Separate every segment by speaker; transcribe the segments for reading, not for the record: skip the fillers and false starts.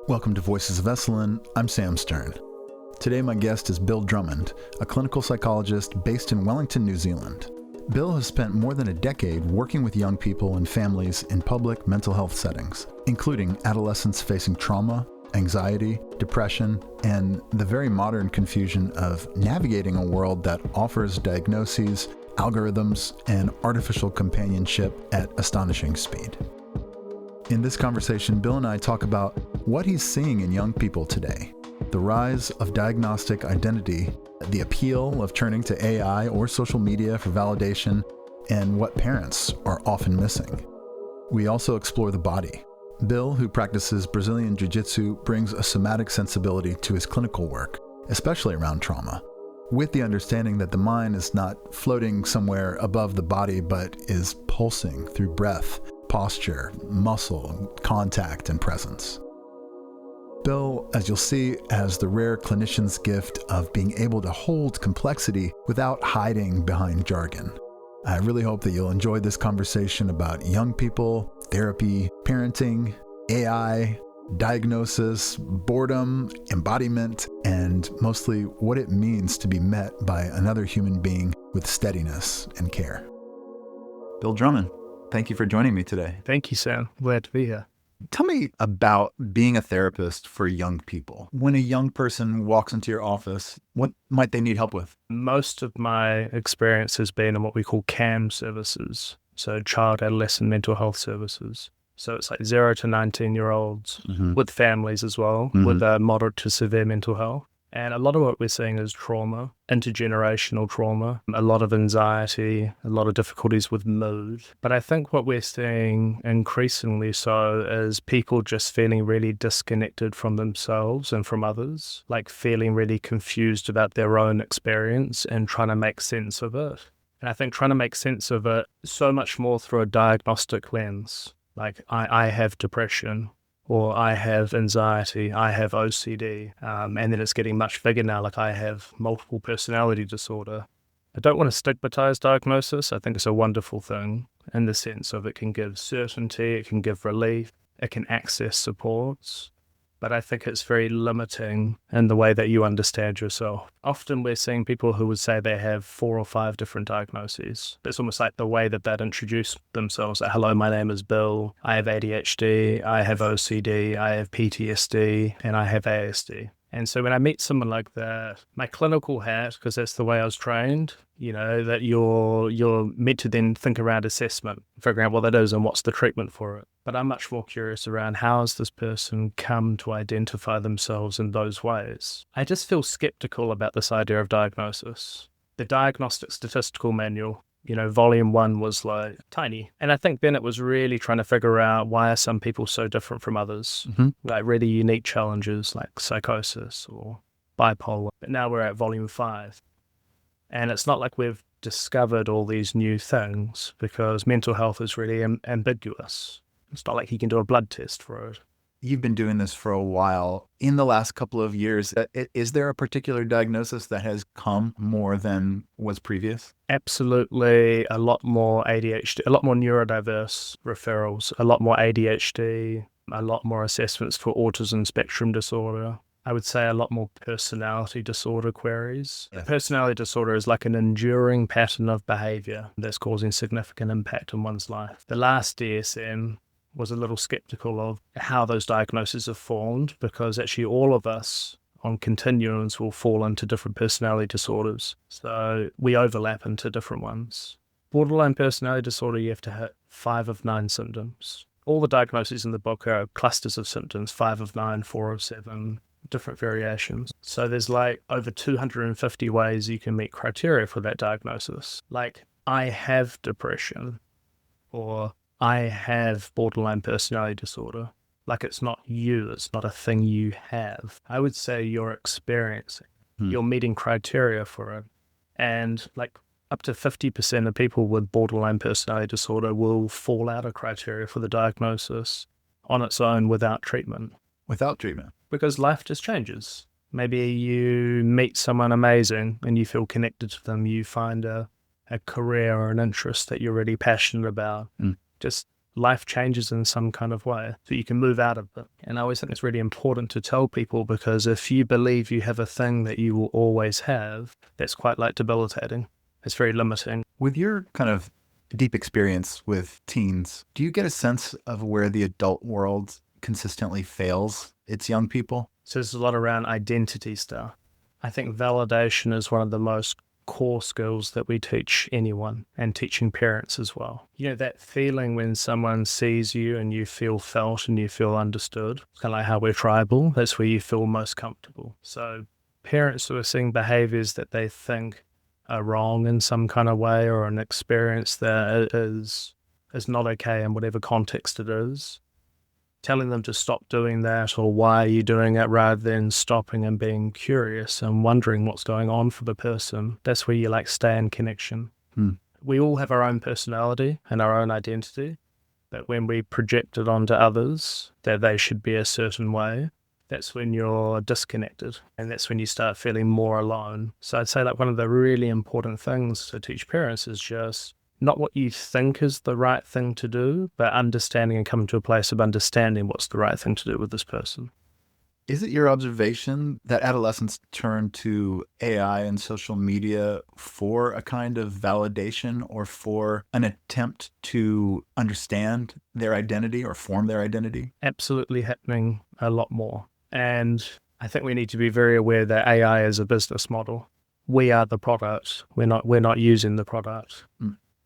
Speaker 1: Welcome to Voices of Esalen. I'm Sam Stern. Today my guest is Bill Drummond, a clinical psychologist based in Wellington, New Zealand. Bill has spent more than a decade working with young people and families in public mental health settings, including adolescents facing trauma, anxiety, depression, and the very modern confusion of navigating a world that offers diagnoses, algorithms, and artificial companionship at astonishing speed. In this conversation, Bill and I talk about what he's seeing in young people today, the rise of diagnostic identity, the appeal of turning to AI or social media for validation, and what parents are often missing. We also explore the body. Bill, who practices Brazilian Jiu-Jitsu, brings a somatic sensibility to his clinical work, especially around trauma, with the understanding that the mind is not floating somewhere above the body, but is pulsing through breath, posture, muscle, contact, and presence. Bill, as you'll see, has the rare clinician's gift of being able to hold complexity without hiding behind jargon. I really hope that you'll enjoy this conversation about young people, therapy, parenting, AI, diagnosis, boredom, embodiment, and mostly what it means to be met by another human being with steadiness and care. Bill Drummond, thank you for joining me today.
Speaker 2: Thank you, Sam. Glad to be here.
Speaker 1: Tell me about being a therapist for young people. When a young person walks into your office, what might they need help with?
Speaker 2: Most of my experience has been in what we call CAM services, so child adolescent mental health services. So it's like 0 to 19-year-olds with families as well, with moderate to severe mental health. And a lot of what we're seeing is trauma, intergenerational trauma, a lot of anxiety, a lot of difficulties with mood. But I think what we're seeing increasingly so is people just feeling really disconnected from themselves and from others, like feeling really confused about their own experience and trying to make sense of it. And I think trying to make sense of it so much more through a diagnostic lens, like I have depression, or I have anxiety, I have OCD, and then it's getting much bigger now, like I have multiple personality disorder. I don't want to stigmatize diagnosis. I think it's a wonderful thing in the sense of it can give certainty, it can give relief, it can access supports. But I think it's very limiting in the way that you understand yourself. Often we're seeing people who would say they have 4 or 5 different diagnoses. It's almost like the way that they'd introduce themselves. Like, hello, my name is Bill. I have ADHD, I have OCD, I have PTSD, and I have ASD. And so when I meet someone like that, my clinical hat, because that's the way I was trained, that you're meant to then think around assessment, figuring out what that is and what's the treatment for it. But I'm much more curious around how has this person come to identify themselves in those ways. I just feel skeptical about this idea of diagnosis. The Diagnostic Statistical Manual, volume 1 was like tiny. And I think then it was really trying to figure out why are some people so different from others, like really unique challenges like psychosis or bipolar. But now we're at volume 5. And it's not like we've discovered all these new things because mental health is really ambiguous. It's not like you can do a blood test for it.
Speaker 1: You've been doing this for a while. In the last couple of years, is there a particular diagnosis that has come more than was previous?
Speaker 2: Absolutely. A lot more ADHD, a lot more neurodiverse referrals, a lot more ADHD, a lot more assessments for autism spectrum disorder. I would say a lot more personality disorder queries. Yeah. Personality disorder is like an enduring pattern of behavior that's causing significant impact in one's life. The last DSM was a little skeptical of how those diagnoses are formed because actually all of us on continuums will fall into different personality disorders. So we overlap into different ones. Borderline personality disorder, you have to hit 5 of 9 symptoms. All the diagnoses in the book are clusters of symptoms, 5 of 9, 4 of 7, different variations. So there's like over 250 ways you can meet criteria for that diagnosis. Like, I have depression, or I have borderline personality disorder. Like, it's not you, it's not a thing you have. I would say you're experiencing. You're meeting criteria for it. And like up to 50% of people with borderline personality disorder will fall out of criteria for the diagnosis on its own without treatment.
Speaker 1: Without treatment?
Speaker 2: Because life just changes. Maybe you meet someone amazing and you feel connected to them. You find a career or an interest that you're really passionate about. Just life changes in some kind of way so you can move out of it. And I always think it's really important to tell people, because if you believe you have a thing that you will always have, that's quite like debilitating. It's very limiting.
Speaker 1: With your kind of deep experience with teens, do you get a sense of where the adult world consistently fails its young people?
Speaker 2: So there's a lot around identity stuff. I think validation is one of the most core skills that we teach anyone, and teaching parents as well. You know, that feeling when someone sees you and you feel felt and you feel understood. It's kind of like how we're tribal. That's where you feel most comfortable. So parents who are seeing behaviors that they think are wrong in some kind of way, or an experience that is not okay in whatever context it is, telling them to stop doing that, or why are you doing it, rather than stopping and being curious and wondering what's going on for the person. That's where you like stay in connection. We all have our own personality and our own identity, but when we project it onto others that they should be a certain way, that's when you're disconnected, and that's when you start feeling more alone. So I'd say like one of the really important things to teach parents is just not what you think is the right thing to do, but understanding and coming to a place of understanding what's the right thing to do with this person.
Speaker 1: Is it your observation that adolescents turn to AI and social media for a kind of validation, or for an attempt to understand their identity or form their identity?
Speaker 2: Absolutely happening a lot more. And I think we need to be very aware that AI is a business model. We are the product. We're not using the product.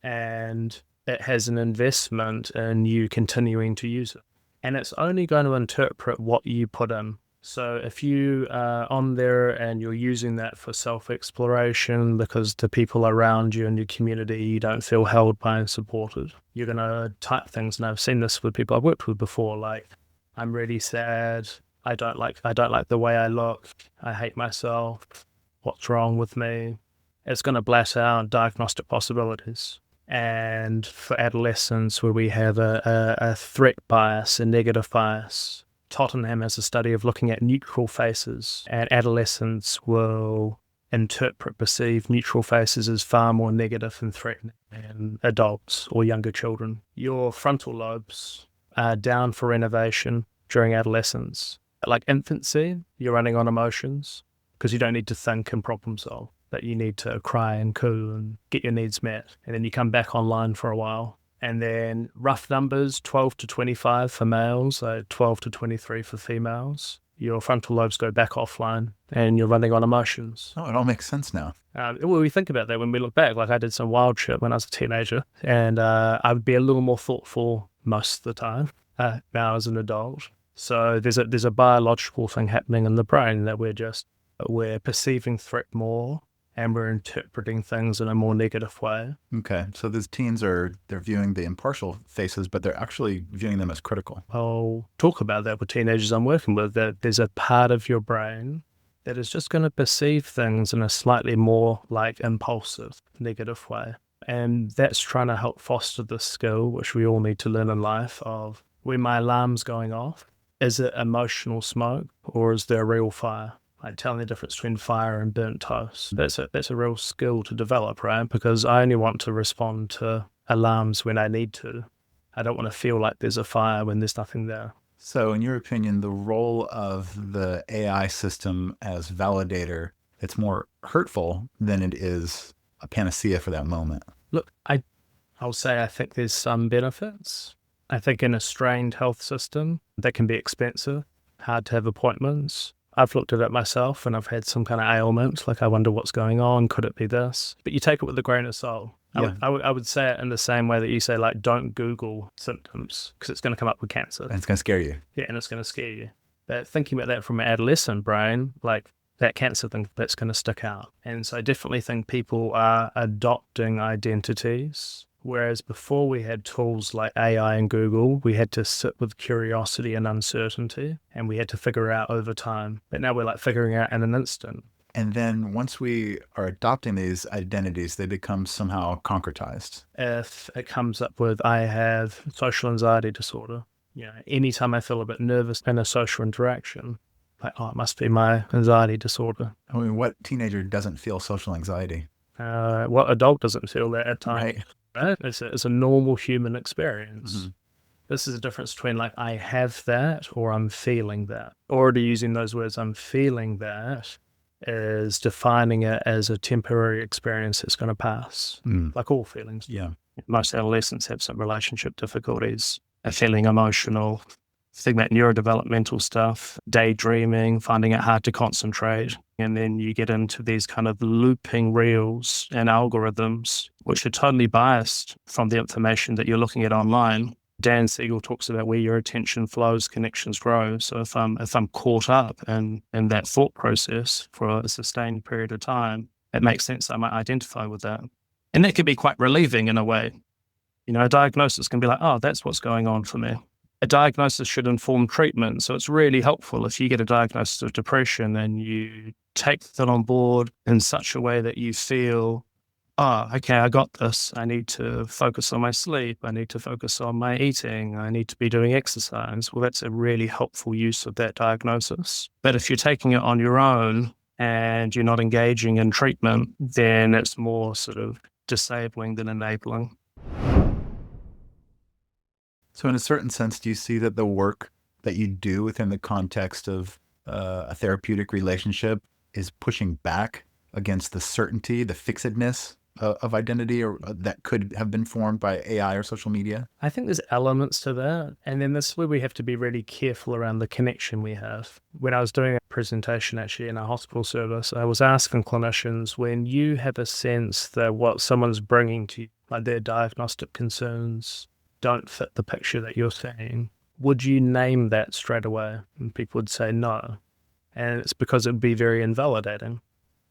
Speaker 2: And it has an investment in you continuing to use it. And it's only going to interpret what you put in. So if you are on there and you're using that for self-exploration because the people around you in your community you don't feel held by and supported, you're going to type things. And I've seen this with people I've worked with before, like, I'm really sad, I don't like the way I look, I hate myself, what's wrong with me? It's going to blast out diagnostic possibilities. And for adolescents, where we have a threat bias, a negative bias, Tottenham has a study of looking at neutral faces, and adolescents will perceive neutral faces as far more negative and threatening than adults or younger children. Your frontal lobes are down for renovation during adolescence. Like infancy, you're running on emotions because you don't need to think and problem solve. That you need to cry and coo and get your needs met. And then you come back online for a while. And then rough numbers, 12 to 25 for males, 12 to 23 for females. Your frontal lobes go back offline and you're running on emotions.
Speaker 1: Oh, it all makes sense now.
Speaker 2: Well, we think about that when we look back. Like I did some wild shit when I was a teenager, and I would be a little more thoughtful most of the time now as an adult. So there's a biological thing happening in the brain that we're perceiving threat more, and we're interpreting things in a more negative way.
Speaker 1: Okay, so these teens they're viewing the impartial faces, but they're actually viewing them as critical.
Speaker 2: I'll talk about that with teenagers I'm working with, that there's a part of your brain that is just going to perceive things in a slightly more like impulsive, negative way. And that's trying to help foster the skill, which we all need to learn in life, of when my alarm's going off, is it emotional smoke or is there a real fire? Like telling the difference between fire and burnt toast. That's a real skill to develop, right? Because I only want to respond to alarms when I need to. I don't want to feel like there's a fire when there's nothing there.
Speaker 1: So in your opinion, the role of the AI system as validator, it's more hurtful than it is a panacea for that moment?
Speaker 2: Look, I'll say I think there's some benefits. I think in a strained health system, that can be expensive, hard to have appointments. I've looked at it myself and I've had some kind of ailment, like I wonder what's going on, could it be this? But you take it with a grain of salt. Yeah. I would say it in the same way that you say, like, don't Google symptoms because it's going to come up with cancer.
Speaker 1: And it's going to scare you.
Speaker 2: Yeah, and it's going to scare you. But thinking about that from an adolescent brain, like that cancer thing, that's going to stick out. And so I definitely think people are adopting identities. Whereas before we had tools like AI and Google, we had to sit with curiosity and uncertainty, and we had to figure out over time. But now we're like figuring out in an instant.
Speaker 1: And then once we are adopting these identities, they become somehow concretized.
Speaker 2: If it comes up with, I have social anxiety disorder, anytime I feel a bit nervous in a social interaction, like, oh, it must be my anxiety disorder.
Speaker 1: I mean, what teenager doesn't feel social anxiety?
Speaker 2: What adult doesn't feel that at times?
Speaker 1: Right.
Speaker 2: Right? It's a normal human experience.
Speaker 1: Mm-hmm.
Speaker 2: This is the difference between like, I have that or I'm feeling that. Already using those words, I'm feeling that, is defining it as a temporary experience that's going to pass, like all feelings.
Speaker 1: Yeah.
Speaker 2: Most adolescents have some relationship difficulties, feeling emotional, think that neurodevelopmental stuff, daydreaming, finding it hard to concentrate. And then you get into these kind of looping reels and algorithms, which are totally biased from the information that you're looking at online. Dan Siegel talks about where your attention flows, connections grow. So if I'm caught up in that thought process for a sustained period of time, it makes sense I might identify with that. And that can be quite relieving in a way. A diagnosis can be like, oh, that's what's going on for me. A diagnosis should inform treatment. So it's really helpful if you get a diagnosis of depression and you take that on board in such a way that you feel, oh, okay, I got this. I need to focus on my sleep. I need to focus on my eating. I need to be doing exercise. Well, that's a really helpful use of that diagnosis. But if you're taking it on your own and you're not engaging in treatment, then it's more sort of disabling than enabling.
Speaker 1: So in a certain sense, do you see that the work that you do within the context of a therapeutic relationship is pushing back against the certainty, the fixedness of identity, or that could have been formed by AI or social media?
Speaker 2: I think there's elements to that. And then this is where we have to be really careful around the connection we have. When I was doing a presentation actually in a hospital service, I was asking clinicians, when you have a sense that what someone's bringing to you, like their diagnostic concerns, don't fit the picture that you're seeing, would you name that straight away? And people would say no. And it's because it would be very invalidating.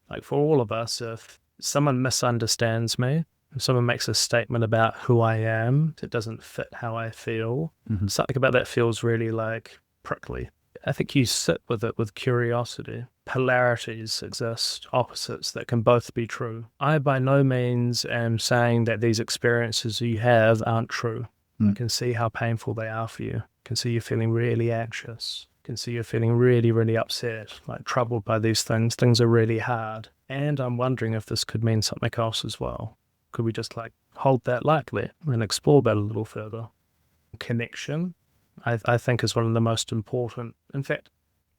Speaker 2: Like for all of us, if someone misunderstands me, if someone makes a statement about who I am that doesn't fit how I feel, something about that feels really like prickly. I think you sit with it with curiosity. Polarities exist, opposites that can both be true. I by no means am saying that these experiences you have aren't true. I can see how painful they are for you. I can see you're feeling really anxious. I can see you're feeling really, really upset, like troubled by these things. Things are really hard. And I'm wondering if this could mean something else as well. Could we just like hold that lightly and explore that a little further? Connection, I think, is one of the most important. In fact,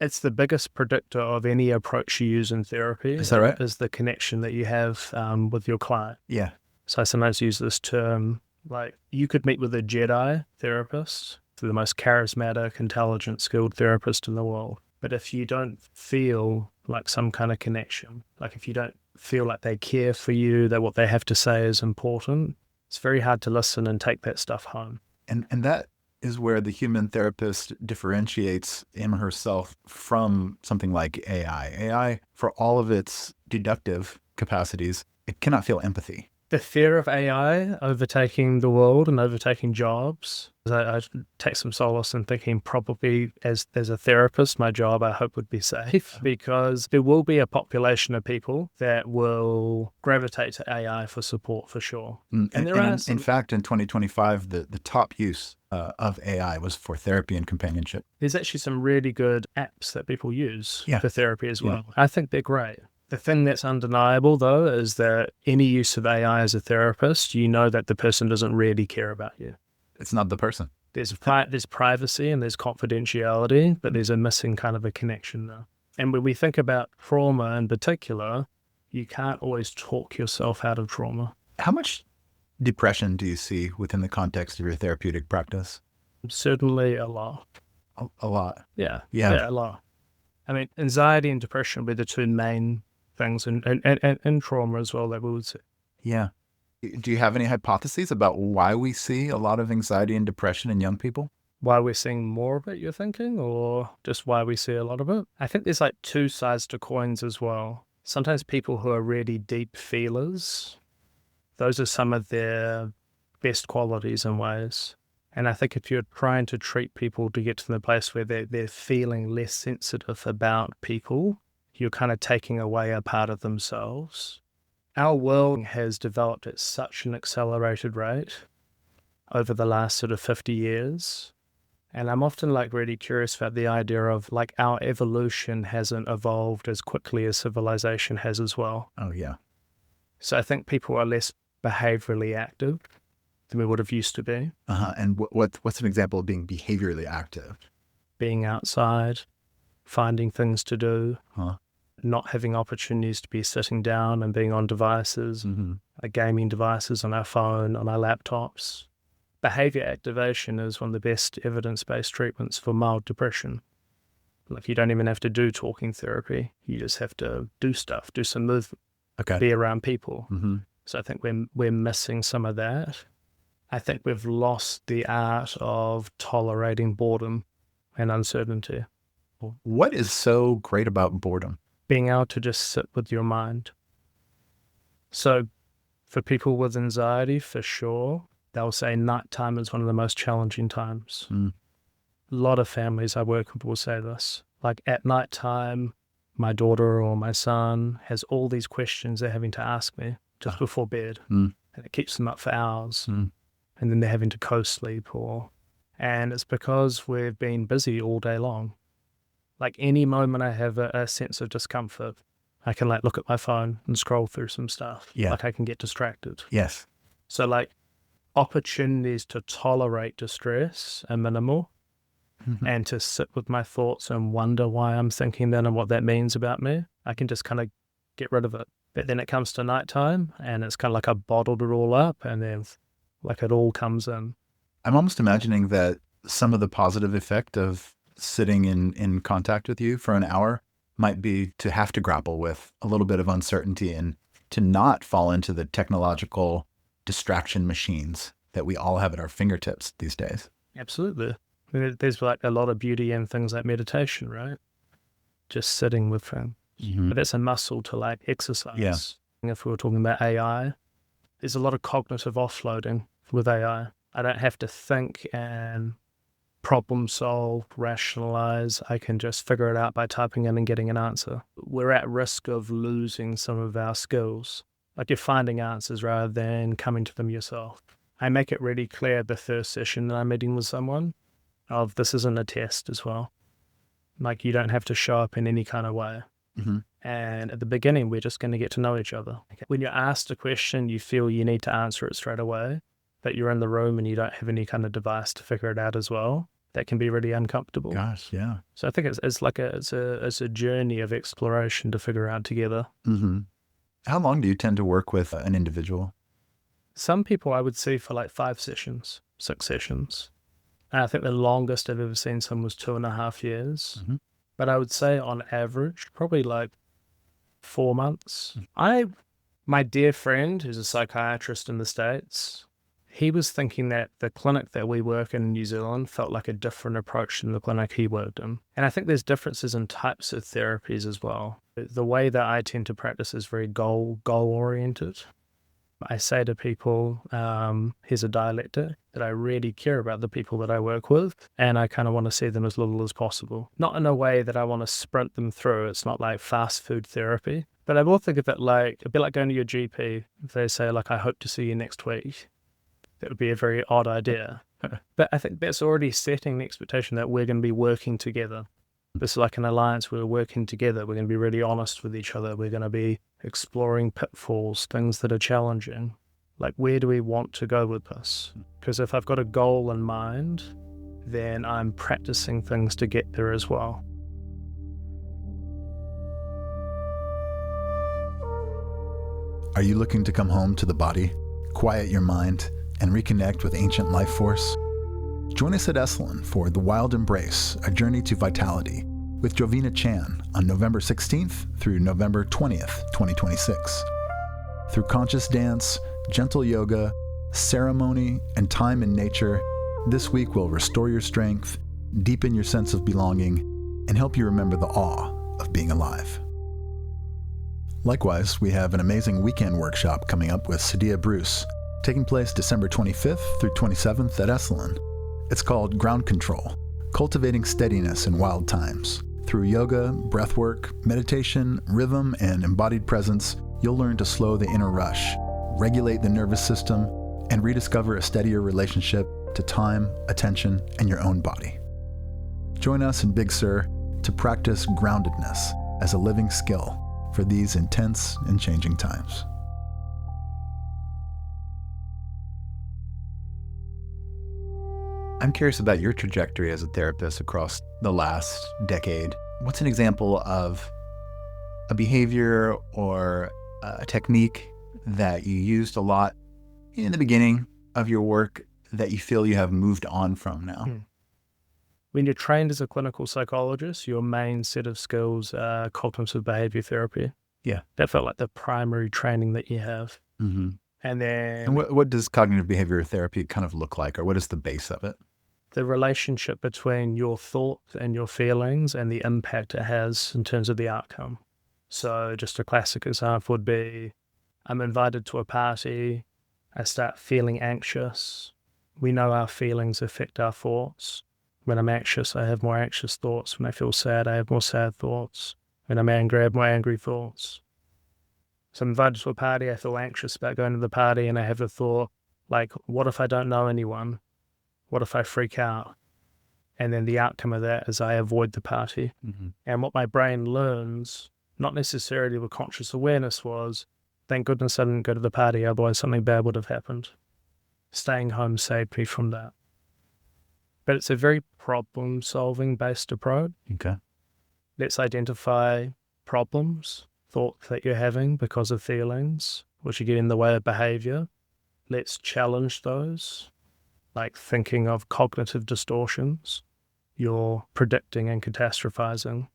Speaker 2: it's the biggest predictor of any approach you use in therapy.
Speaker 1: Is that right?
Speaker 2: Is the connection that you have with your client.
Speaker 1: Yeah.
Speaker 2: So I sometimes use this term, like you could meet with a Jedi therapist, the most charismatic, intelligent, skilled therapist in the world. But if you don't feel like some kind of connection, like if you don't feel like they care for you, that what they have to say is important, it's very hard to listen and take that stuff home.
Speaker 1: And that is where the human therapist differentiates him or herself from something like AI. AI, for all of its deductive capacities, it cannot feel empathy.
Speaker 2: The fear of AI overtaking the world and overtaking jobs, I take some solace in thinking probably as a therapist, my job I hope would be safe, because there will be a population of people that will gravitate to AI for support for sure.
Speaker 1: And in fact, in 2025, the top use of AI was for therapy and companionship.
Speaker 2: There's actually some really good apps that people use for therapy as well.
Speaker 1: Yeah.
Speaker 2: I think they're great. The thing that's undeniable, though, is that any use of AI as a therapist, you know that the person doesn't really care about you.
Speaker 1: It's not the person.
Speaker 2: There's privacy and there's confidentiality, but there's a missing kind of a connection there. And when we think about trauma in particular, you can't always talk yourself out of trauma.
Speaker 1: How much depression do you see within the context of your therapeutic practice?
Speaker 2: Certainly a lot.
Speaker 1: A lot.
Speaker 2: Yeah,
Speaker 1: Yeah,
Speaker 2: a lot. I mean, anxiety and depression were the two main things, and trauma as well, that we would say.
Speaker 1: Yeah. Do you have any hypotheses about why we see a lot of anxiety and depression in young people?
Speaker 2: Why we're seeing more of it, you're thinking, or just why we see a lot of it? I think there's like two sides to coins as well. Sometimes people who are really deep feelers, those are some of their best qualities and ways. And I think if you're trying to treat people to get to the place where they're feeling less sensitive about people, you're kind of taking away a part of themselves. Our world has developed at such an accelerated rate over the last sort of 50 years. And I'm often like really curious about the idea of like our evolution hasn't evolved as quickly as civilization has as well.
Speaker 1: Oh, yeah.
Speaker 2: So I think people are less behaviorally active. than we would have used to be.
Speaker 1: And what's an example of being behaviorally active?
Speaker 2: Being outside, finding things to do, not having opportunities to be sitting down and being on devices, gaming devices on our phone, on our laptops. Behavior activation is one of the best evidence-based treatments for mild depression. Like, you don't even have to do talking therapy. You just have to do stuff, do some movement, be around people. So I think we're missing some of that. I think we've lost the art of tolerating boredom and uncertainty.
Speaker 1: What is so great about boredom?
Speaker 2: Being able to just sit with your mind. So for people with anxiety, for sure, they'll say nighttime is one of the most challenging times. A lot of families I work with will say this. Like, at nighttime, my daughter or my son has all these questions they're having to ask me just before bed. And it keeps them up for hours. And then they're having to co-sleep. And it's because we've been busy all day long. Like, any moment I have a sense of discomfort, I can look at my phone and scroll through some stuff. Like, I can get distracted.
Speaker 1: Yes.
Speaker 2: So opportunities to tolerate distress are minimal. And to sit with my thoughts and wonder why I'm thinking that and what that means about me, I can just kind of get rid of it. But then it comes to nighttime and it's kind of like I bottled it all up and then it all comes in.
Speaker 1: I'm almost imagining that some of the positive effect of sitting in contact with you for an hour might be to have to grapple with a little bit of uncertainty and to not fall into the technological distraction machines that we all have at our fingertips these days.
Speaker 2: Absolutely. There's a lot of beauty in things like meditation, right? Just sitting with them. But it's a muscle to exercise. Yeah. If we were talking about AI, there's a lot of cognitive offloading with AI. I don't have to think and problem solve, rationalize. I can just figure it out by typing in and getting an answer. We're at risk of losing some of our skills. You're finding answers rather than coming to them yourself. I make it really clear the first session that I'm meeting with someone of this isn't a test as well. You don't have to show up in any kind of way. And at the beginning, we're just going to get to know each other. When you're asked a question, you feel you need to answer it straight away, but you're in the room and you don't have any kind of device to figure it out as well. That can be really uncomfortable.
Speaker 1: Gosh, yeah.
Speaker 2: So I think it's a journey of exploration to figure out together.
Speaker 1: How long do you tend to work with an individual?
Speaker 2: Some people I would see for 5 sessions, 6 sessions. And I think the longest I've ever seen someone was 2.5 years. But I would say on average, probably 4 months. My dear friend, who's a psychiatrist in the States, he was thinking that the clinic that we work in New Zealand felt like a different approach than the clinic he worked in. And I think there's differences in types of therapies as well. The way that I tend to practice is very goal-oriented. I say to people, here's a dialectic, that I really care about the people that I work with, and I kind of want to see them as little as possible. Not in a way that I want to sprint them through. It's not like fast food therapy. But I will think of it a bit like going to your GP. If they say, I hope to see you next week, that would be a very odd idea. But I think that's already setting the expectation that we're going to be working together. This is like an alliance. We're working together. We're going to be really honest with each other. We're going to be exploring pitfalls, things that are challenging. Where do we want to go with this? Because if I've got a goal in mind, then I'm practicing things to get there as well.
Speaker 1: Are you looking to come home to the body, quiet your mind, and reconnect with ancient life force? Join us at Esalen for The Wild Embrace, A Journey to Vitality, with Jovina Chan on November 16th through November 20th, 2026. Through conscious dance, gentle yoga, ceremony, and time in nature, this week will restore your strength, deepen your sense of belonging, and help you remember the awe of being alive. Likewise, we have an amazing weekend workshop coming up with Sadia Bruce, taking place December 25th through 27th at Esalen. It's called Ground Control, Cultivating Steadiness in Wild Times. Through yoga, breathwork, meditation, rhythm, and embodied presence, you'll learn to slow the inner rush, regulate the nervous system, and rediscover a steadier relationship to time, attention, and your own body. Join us in Big Sur to practice groundedness as a living skill for these intense and changing times. I'm curious about your trajectory as a therapist across the last decade. What's an example of a behavior or a technique that you used a lot in the beginning of your work that you feel you have moved on from now?
Speaker 2: When you're trained as a clinical psychologist, your main set of skills are cognitive behavior therapy.
Speaker 1: Yeah.
Speaker 2: That felt like the primary training that you have.
Speaker 1: Mm-hmm.
Speaker 2: And then
Speaker 1: And what does cognitive behavior therapy kind of look like, or what is the base of it?
Speaker 2: the relationship between your thoughts and your feelings and the impact it has in terms of the outcome. So just a classic example would be, I'm invited to a party, I start feeling anxious. We know our feelings affect our thoughts. When I'm anxious, I have more anxious thoughts. When I feel sad, I have more sad thoughts. When I'm angry, I have more angry thoughts. So I'm invited to a party, I feel anxious about going to the party, and I have a thought like, what if I don't know anyone? What if I freak out? And then the outcome of that is I avoid the party.
Speaker 1: Mm-hmm.
Speaker 2: And what my brain learns, not necessarily with conscious awareness, was, thank goodness I didn't go to the party, otherwise something bad would have happened. Staying home saved me from that. But it's a very problem-solving based approach.
Speaker 1: Okay.
Speaker 2: Let's identify problems, thoughts that you're having because of feelings, which get in the way of behavior. Let's challenge those, like thinking of cognitive distortions. You're predicting and catastrophizing.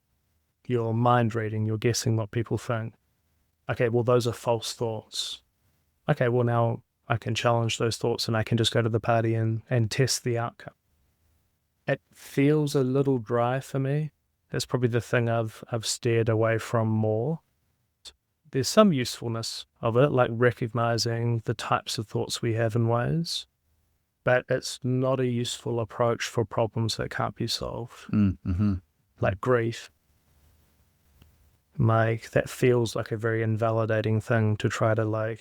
Speaker 2: You're mind reading. You're guessing what people think. Okay, well, those are false thoughts. Okay, well, now I can challenge those thoughts and I can just go to the party and test the outcome. It feels a little dry for me. That's probably the thing I've steered away from more. There's some usefulness of it, like recognizing the types of thoughts we have in ways, but it's not a useful approach for problems that can't be solved, like grief. Like, that feels like a very invalidating thing to try to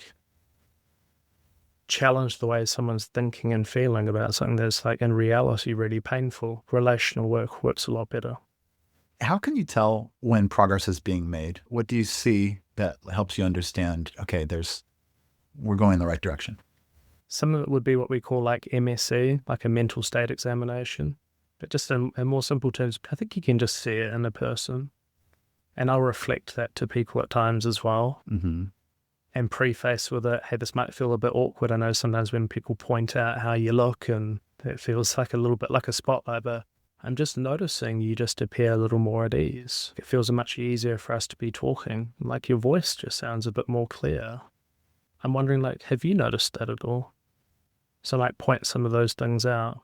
Speaker 2: challenge the way someone's thinking and feeling about something that's in reality really painful. Relational work works a lot better.
Speaker 1: How can you tell when progress is being made? What do you see that helps you understand, okay, we're going in the right direction?
Speaker 2: Some of it would be what we call MSE, like a mental state examination. But just in more simple terms, I think you can just see it in a person. And I'll reflect that to people at times as well.
Speaker 1: Mm-hmm.
Speaker 2: And preface with it, hey, this might feel a bit awkward. I know sometimes when people point out how you look and it feels like a little bit like a spotlight, but I'm just noticing you just appear a little more at ease. It feels much easier for us to be talking. Like, your voice just sounds a bit more clear. I'm wondering, have you noticed that at all? So point some of those things out.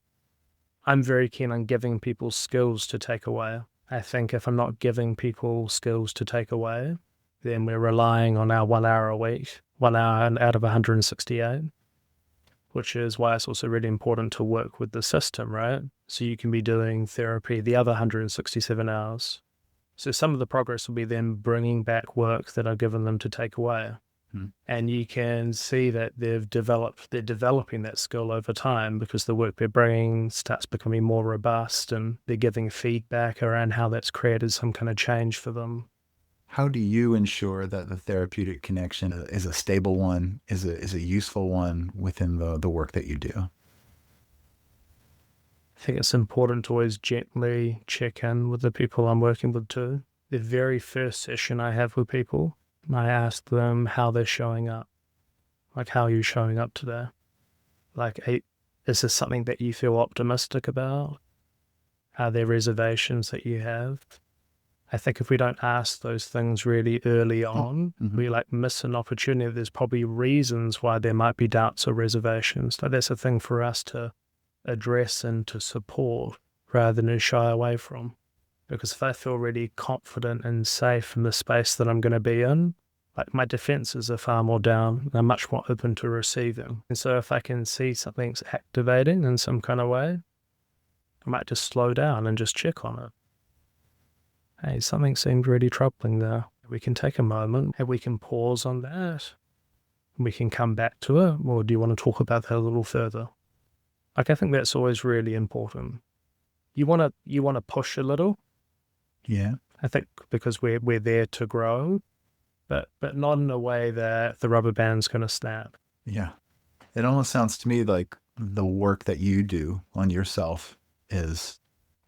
Speaker 2: I'm very keen on giving people skills to take away. I think if I'm not giving people skills to take away, then we're relying on our 1 hour a week, 1 hour out of 168, which is why it's also really important to work with the system, right? So you can be doing therapy the other 167 hours. So some of the progress will be them bringing back work that I've given them to take away. And you can see that they're developing that skill over time because the work they're bringing starts becoming more robust and they're giving feedback around how that's created some kind of change for them.
Speaker 1: How do you ensure that the therapeutic connection is a stable one, is a useful one within the work that you do?
Speaker 2: I think it's important to always gently check in with the people I'm working with too. The very first session I have with people, I ask them how they're showing up. How are you showing up today? Is this something that you feel optimistic about? Are there reservations that you have? I think if we don't ask those things really early on, we miss an opportunity. There's probably reasons why there might be doubts or reservations. That's a thing for us to address and to support rather than to shy away from. Because if I feel really confident and safe in the space that I'm going to be in, my defenses are far more down and I'm much more open to receiving. And so if I can see something's activating in some kind of way, I might just slow down and just check on it. Hey, something seemed really troubling there. We can take a moment and we can pause on that. We can come back to it, or do you want to talk about that a little further? I think that's always really important. You want to push a little.
Speaker 1: Yeah.
Speaker 2: I think because we're there to grow, but not in a way that the rubber band's going to snap.
Speaker 1: Yeah. It almost sounds to me like the work that you do on yourself is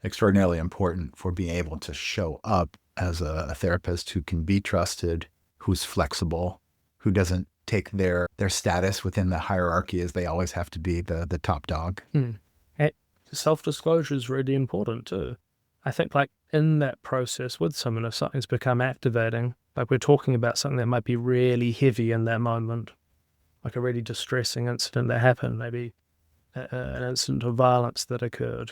Speaker 1: extraordinarily important for being able to show up as a therapist who can be trusted, who's flexible, who doesn't take their status within the hierarchy as they always have to be the top dog.
Speaker 2: Self-disclosure is really important too. I think like in that process with someone, if something's become activating, like we're talking about something that might be really heavy in that moment, like a really distressing incident that happened, maybe an incident of violence that occurred,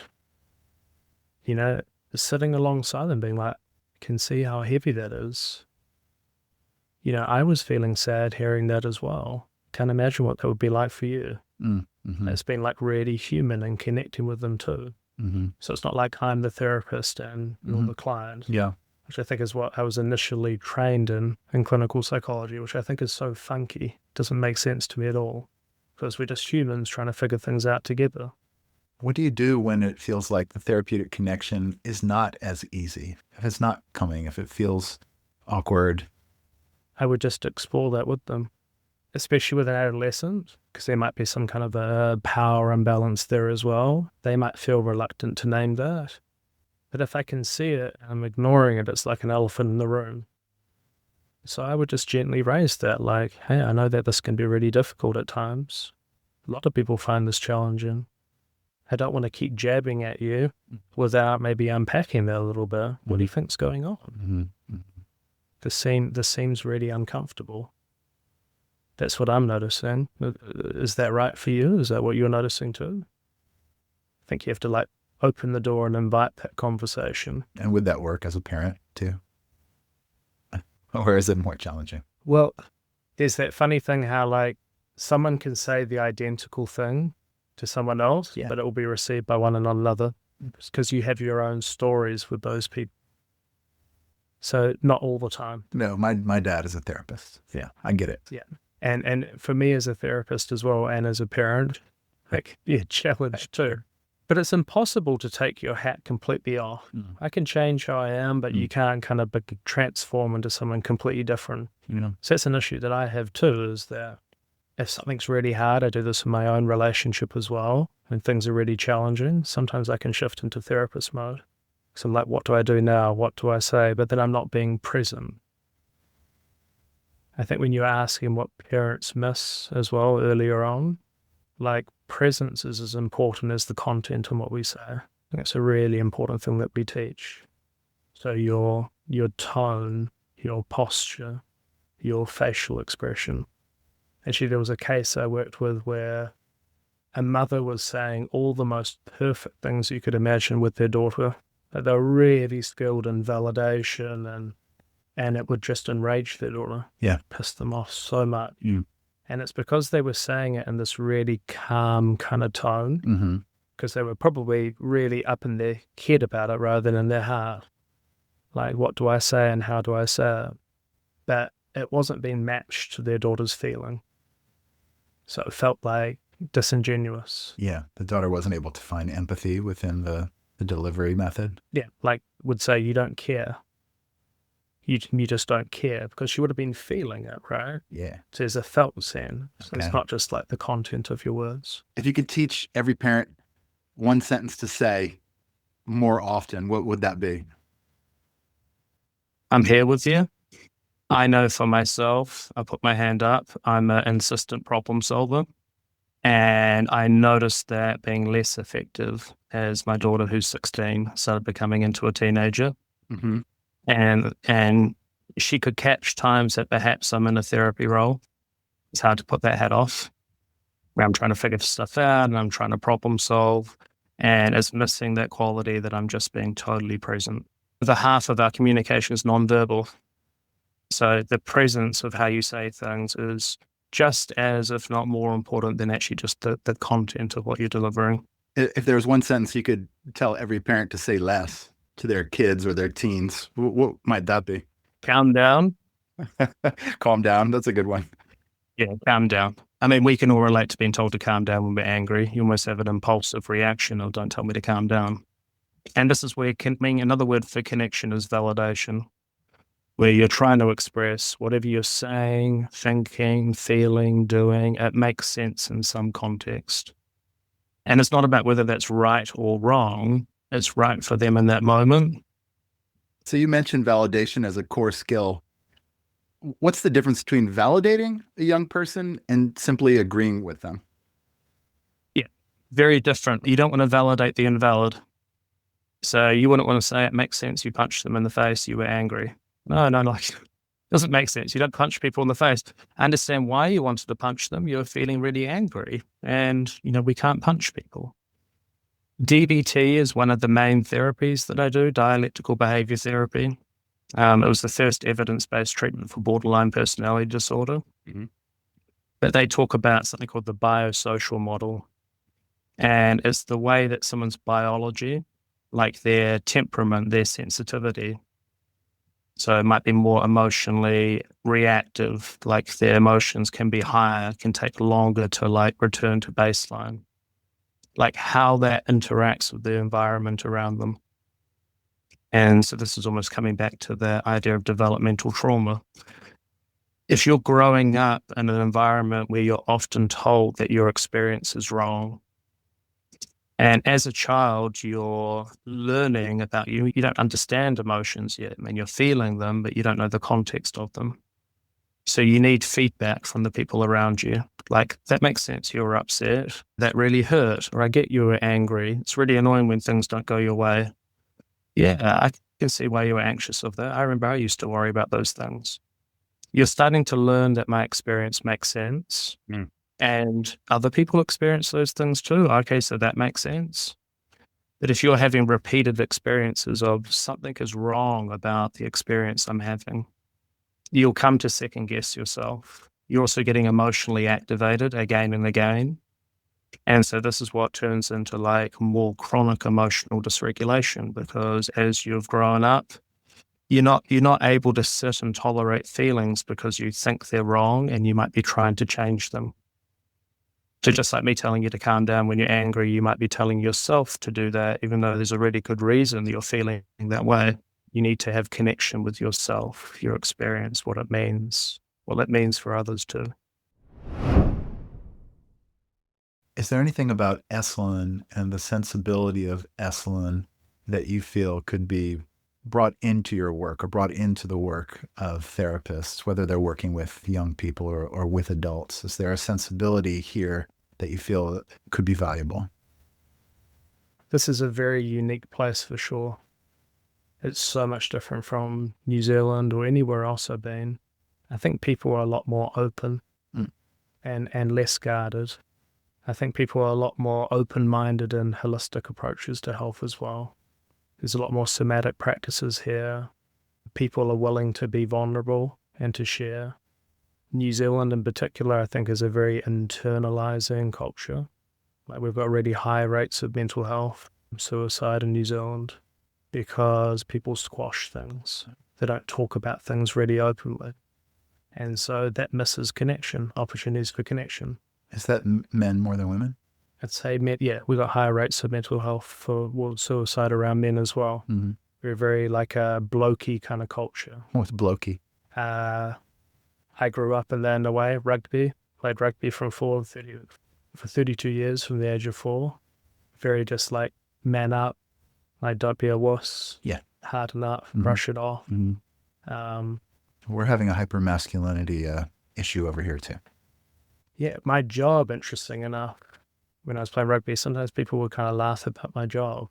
Speaker 2: sitting alongside them being like, I can see how heavy that is. I was feeling sad hearing that as well. Can't imagine what that would be like for you. Mm-hmm. It's been like really human and connecting with them too. Mm-hmm. So it's not like I'm the therapist and you're the client.
Speaker 1: Yeah.
Speaker 2: Which I think is what I was initially trained in clinical psychology, which I think is so funky. Doesn't make sense to me at all. Because we're just humans trying to figure things out together.
Speaker 1: What do you do when it feels like the therapeutic connection is not as easy? If it's not coming, if it feels awkward?
Speaker 2: I would just explore that with them, especially with an adolescent, because there might be some kind of a power imbalance there as well. They might feel reluctant to name that. But if I can see it and I'm ignoring it, it's like an elephant in the room. So I would just gently raise that, like, hey, I know that this can be really difficult at times. A lot of people find this challenging. I don't want to keep jabbing at you without maybe unpacking that a little bit. Mm-hmm. What do you think's going on? Mm-hmm. This seems really uncomfortable. That's what I'm noticing. Is that right for you? Is that what you're noticing too? I think you have to like open the door and invite that conversation.
Speaker 1: And would that work as a parent too? Or is it more challenging?
Speaker 2: Well, there's that funny thing how like someone can say the identical thing to someone else, but it will be received by one another because you have your own stories with those people. So not all the time.
Speaker 1: No, my dad is a therapist. Yeah, I get it.
Speaker 2: Yeah. And for me as a therapist as well and as a parent, like, challenge too. But it's impossible to take your hat completely off. I can change how I am, but you can't kind of transform into someone completely different. So that's an issue that I have too, is that if something's really hard, I do this in my own relationship as well. When things are really challenging, sometimes I can shift into therapist mode. So I'm like, what do I do now? What do I say? But then I'm not being present. I think when you're asking what parents miss as well earlier on, like presence is as important as the content and what we say. I think it's a really important thing that we teach. So your tone, your posture, your facial expression. Actually, there was a case I worked with where a mother was saying all the most perfect things you could imagine with their daughter. They were really skilled in validation and it would just enrage their daughter.
Speaker 1: Yeah.
Speaker 2: Piss them off so much. And it's because they were saying it in this really calm kind of tone, because they were probably really up in their head about it rather than in their heart. Like, what do I say and how do I say it? But it wasn't being matched to their daughter's feeling. So it felt like disingenuous.
Speaker 1: Yeah, the daughter wasn't able to find empathy within the delivery method.
Speaker 2: Yeah, like would say, you don't care. You just don't care, because she would have been feeling it, right?
Speaker 1: Yeah.
Speaker 2: So there's a felt sense. So it's not just like the content of your words.
Speaker 1: If you could teach every parent one sentence to say more often, what would that be?
Speaker 2: I'm here with you. I know for myself, I put my hand up, I'm an insistent problem solver. And I noticed that being less effective as my daughter, who's 16, started becoming into a teenager. Mm-hmm. And she could catch times that perhaps I'm in a therapy role. It's hard to put that hat off, where I'm trying to figure stuff out and I'm trying to problem solve, and it's missing that quality that I'm just being totally present. The half of our communication is nonverbal. So the presence of how you say things is just as, if not more important than actually just the content of what you're delivering.
Speaker 1: If there was one sentence you could tell every parent to say less to their kids or their teens, what might that be?
Speaker 2: Calm down.
Speaker 1: Calm down. That's a good one.
Speaker 2: Yeah, calm down. I mean, we can all relate to being told to calm down when we're angry. You almost have an impulsive reaction of don't tell me to calm down. And this is where another word for connection is validation, where you're trying to express whatever you're saying, thinking, feeling, doing, it makes sense in some context. And it's not about whether that's right or wrong. It's right for them in that moment.
Speaker 1: So you mentioned validation as a core skill. What's the difference between validating a young person and simply agreeing with them?
Speaker 2: Yeah, very different. You don't want to validate the invalid. So you wouldn't want to say it makes sense. You punched them in the face. You were angry. No, like it doesn't make sense. You don't punch people in the face. I understand why you wanted to punch them. You're feeling really angry, and we can't punch people. DBT is one of the main therapies that I do, dialectical behavior therapy. It was the first evidence-based treatment for borderline personality disorder. Mm-hmm. But they talk about something called the biosocial model. And it's the way that someone's biology, like their temperament, their sensitivity. So it might be more emotionally reactive, like their emotions can be higher, can take longer to return to baseline. Like how that interacts with the environment around them. And so this is almost coming back to the idea of developmental trauma. If you're growing up in an environment where you're often told that your experience is wrong, and as a child, you're learning about you don't understand emotions yet. I mean, you're feeling them, but you don't know the context of them. So you need feedback from the people around you. Like, that makes sense. You were upset. That really hurt. Or I get you were angry. It's really annoying when things don't go your way. Yeah, I can see why you were anxious of that. I remember I used to worry about those things. You're starting to learn that my experience makes sense. Mm. And other people experience those things too. Okay, so that makes sense. But if you're having repeated experiences of something is wrong about the experience I'm having, you'll come to second guess yourself. You're also getting emotionally activated again and again. And so this is what turns into more chronic emotional dysregulation, because as you've grown up, you're not able to sit and tolerate feelings because you think they're wrong and you might be trying to change them. So just like me telling you to calm down when you're angry, you might be telling yourself to do that, even though there's a really good reason that you're feeling that way. You need to have connection with yourself, your experience, what it means for others too.
Speaker 1: Is there anything about Esalen and the sensibility of Esalen that you feel could be brought into your work or brought into the work of therapists, whether they're working with young people or with adults? Is there a sensibility here that you feel could be valuable?
Speaker 2: This is a very unique place for sure. It's so much different from New Zealand or anywhere else I've been. I think people are a lot more open and less guarded. I think people are a lot more open-minded in holistic approaches to health as well. There's a lot more somatic practices here. People are willing to be vulnerable and to share. New Zealand in particular, I think, is a very internalizing culture. We've got really high rates of mental health, suicide in New Zealand, because people squash things. They don't talk about things really openly. And so that misses connection, opportunities for connection.
Speaker 1: Is that men more than women?
Speaker 2: I'd say men, yeah, we've got higher rates of mental health for suicide around men as well. Mm-hmm. We're very a blokey kind of culture.
Speaker 1: What's blokey?
Speaker 2: I grew up in that in a way, rugby. Played rugby for 32 years from the age of 4. Very just man up, don't be a wuss.
Speaker 1: Yeah.
Speaker 2: Harden up, brush it off.
Speaker 1: Mm-hmm. We're having a hypermasculinity issue over here too.
Speaker 2: Yeah, my job, interesting enough, when I was playing rugby, sometimes people would kind of laugh about my job,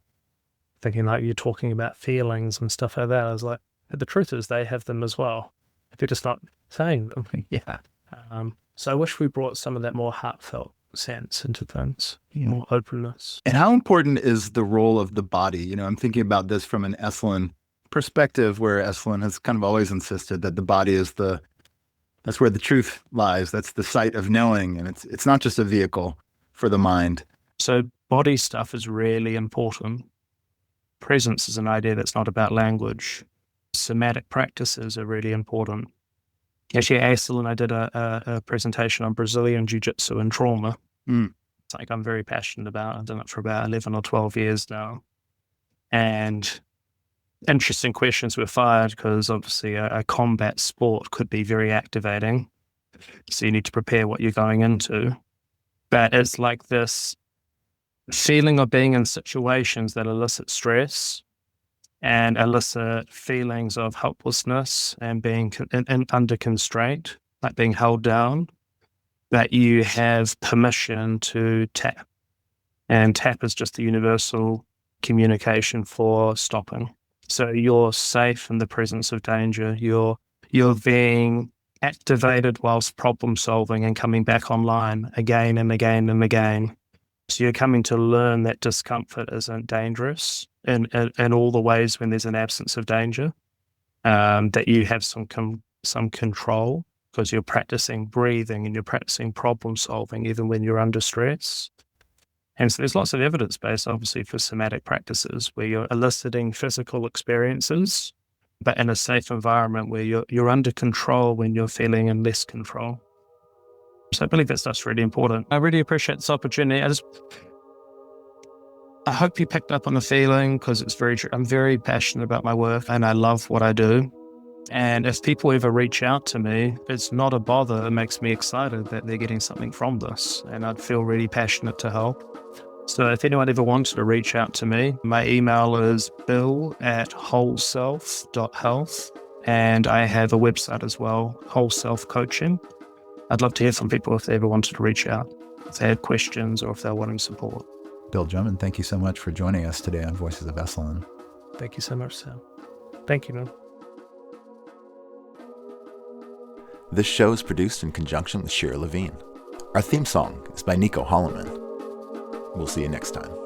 Speaker 2: thinking you're talking about feelings and stuff like that. I was like, but the truth is they have them as well. They're just not saying them.
Speaker 1: Yeah.
Speaker 2: So I wish we brought some of that more heartfelt sense into things, more openness.
Speaker 1: And how important is the role of the body? I'm thinking about this from an Esalen perspective, where Esalen has kind of always insisted that the body is that's where the truth lies. That's the site of knowing. And it's not just a vehicle for the mind.
Speaker 2: So body stuff is really important. Presence is an idea that's not about language. Somatic practices are really important. Actually, at Esalen, I did a presentation on Brazilian Jiu-Jitsu and trauma. It's something I'm very passionate about. I've done it for about 11 or 12 years now. And interesting questions were fired because obviously a combat sport could be very activating. So you need to prepare what you're going into. But it's this feeling of being in situations that elicit stress and elicit feelings of helplessness and being under constraint, like being held down, that you have permission to tap. And tap is just the universal communication for stopping. So you're safe in the presence of danger. You're being activated whilst problem solving and coming back online again and again and again. So you're coming to learn that discomfort isn't dangerous in all the ways when there's an absence of danger, that you have some control because you're practicing breathing and you're practicing problem solving even when you're under stress. And so there's lots of evidence base, obviously, for somatic practices where you're eliciting physical experiences, but in a safe environment where you're under control when you're feeling in less control. So I believe that stuff's really important. I really appreciate this opportunity. I hope you picked up on the feeling, because it's very true. I'm very passionate about my work and I love what I do. And if people ever reach out to me, it's not a bother. It makes me excited that they're getting something from this, and I'd feel really passionate to help. So if anyone ever wanted to reach out to me, my email is bill@wholeself.health, and I have a website as well, Whole Self Coaching. I'd love to hear from people if they ever wanted to reach out, if they had questions or if they're wanting support.
Speaker 1: Bill Drummond, thank you so much for joining us today on Voices of Esalen.
Speaker 2: Thank you so much, Sam. Thank you, man.
Speaker 1: This show is produced in conjunction with Shira Levine. Our theme song is by Nico Holloman. We'll see you next time.